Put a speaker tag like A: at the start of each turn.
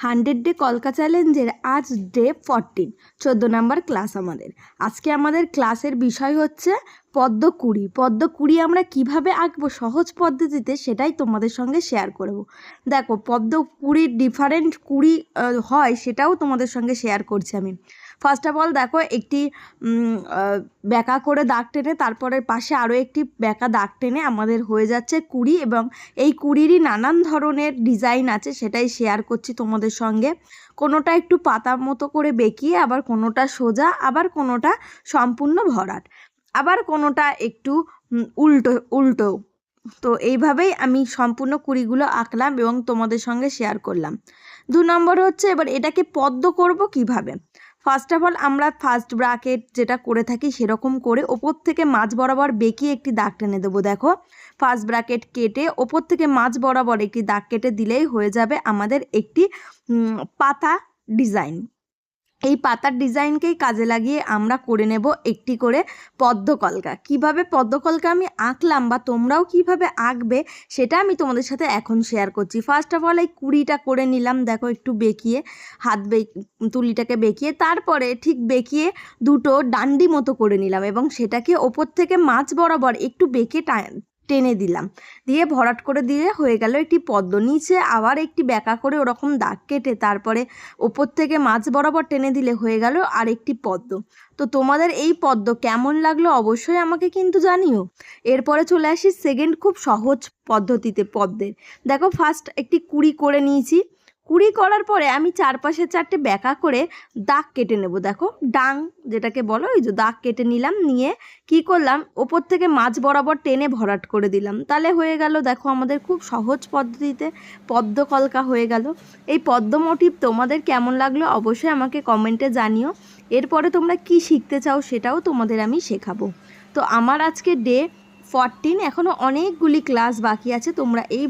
A: 100 day কলকা চ্যালেঞ্জের আজ ডে 14, 14 নাম্বার ক্লাস আমাদের। আজকে আমাদের ক্লাসের বিষয় হচ্ছে পদ্মকুঁড়ি। পদ্মকুঁড়ি আমরা কিভাবে আঁকবো সহজ পদ্ধতিতে সেটাই তোমাদের সঙ্গে শেয়ার করব। দেখো, পদ্মকুঁড়ির ডিফারেন্ট কুঁড়ি হয় সেটাও তোমাদের সঙ্গে শেয়ার করছি আমি। ফার্স্ট অফ অল দেখো, একটি বেঁকা করে দাগ টেনে তারপরে পাশে আরও একটি বেঁকা দাগ টেনে আমাদের হয়ে যাচ্ছে কুঁড়ি, এবং এই কুঁড়িরই নানান ধরনের ডিজাইন আছে, সেটাই শেয়ার করছি তোমাদের সঙ্গে। কোনোটা একটু পাতার মতো করে বেঁকিয়ে, আবার কোনোটা সোজা, আবার কোনোটা সম্পূর্ণ ভরাট, আবার কোনোটা একটু উল্টো উল্টো। তো এইভাবেই আমি সম্পূর্ণ কুঁড়িগুলো আঁকলাম এবং তোমাদের সঙ্গে শেয়ার করলাম। 2 নম্বর হচ্ছে, এবার এটাকে পদ্ম করব কিভাবে। ফার্স্ট অফ অল আমরা ফার্স্ট ব্রাকেট যেটা করে থাকি সেরকম করে ওপর থেকে মাঝ বরাবর বেঁকিয়ে একটি দাগ টেনে দেবো। দেখো, ফার্স্ট ব্রাকেট কেটে ওপর থেকে মাঝ বরাবর একটি দাগ কেটে দিলেই হয়ে যাবে আমাদের একটি পাতা ডিজাইন। এই পাতার ডিজাইনকেই কাজে লাগিয়ে আমরা করে নেব একটি করে পদ্মকলকা। কিভাবে পদ্মকলকা আমি আঁকলাম বা তোমরাও কিভাবে আঁকবে সেটা আমি তোমাদের সাথে এখন শেয়ার করছি। ফার্স্ট অফ অল এই কুঁড়িটা করে নিলাম, দেখো একটু বেঁকিয়ে, তুলিটাকে বেঁকিয়ে, তারপরে ঠিক বেঁকিয়ে দুটো ডান্ডি মতো করে নিলাম এবং সেটাকে ওপর থেকে মাঝ বরাবর একটু বেঁকে টেনে দিলাম, দিয়ে ভরাট করে দিয়ে হয়ে গেল একটি পদ্ম। নিচে আবার একটি বেঁকা করে ওরকম দাগ কেটে তারপরে ওপর থেকে মাঝ বরাবর টেনে দিলে হয়ে গেল আর একটি পদ্ম। তো তোমাদের এই পদ্ম কেমন লাগলো অবশ্যই আমাকে কিন্তু জানিও। এরপরে চলে আসি সেকেন্ড খুব সহজ পদ্ধতিতে পদ্মের। দেখো, ফার্স্ট একটি কুঁড়ি করে নিয়েছি। কুঁড়ি করার পরে আমি চারপাশে 4টে বেঁকা করে দাগ কেটে নেব। দেখো, ডাং যেটাকে বলো, ওই যে দাগ কেটে নিলাম, নিয়ে কি করলাম, ওপর থেকে মাঝ বরাবর টেনে ভরাট করে দিলাম। তাহলে হয়ে গেল, দেখো আমাদের খুব সহজ পদ্ধতিতে পদ্ম কলকা হয়ে গেল। এই পদ্ম মোটিভ তোমাদের কেমন লাগলো অবশ্যই আমাকে কমেন্টে জানিও। এরপরে তোমরা কি শিখতে চাও সেটাও তোমাদের আমি শেখাবো। তো আমার আজকে ডে 14, এখনও অনেকগুলি ক্লাস বাকি আছে। তোমরা এই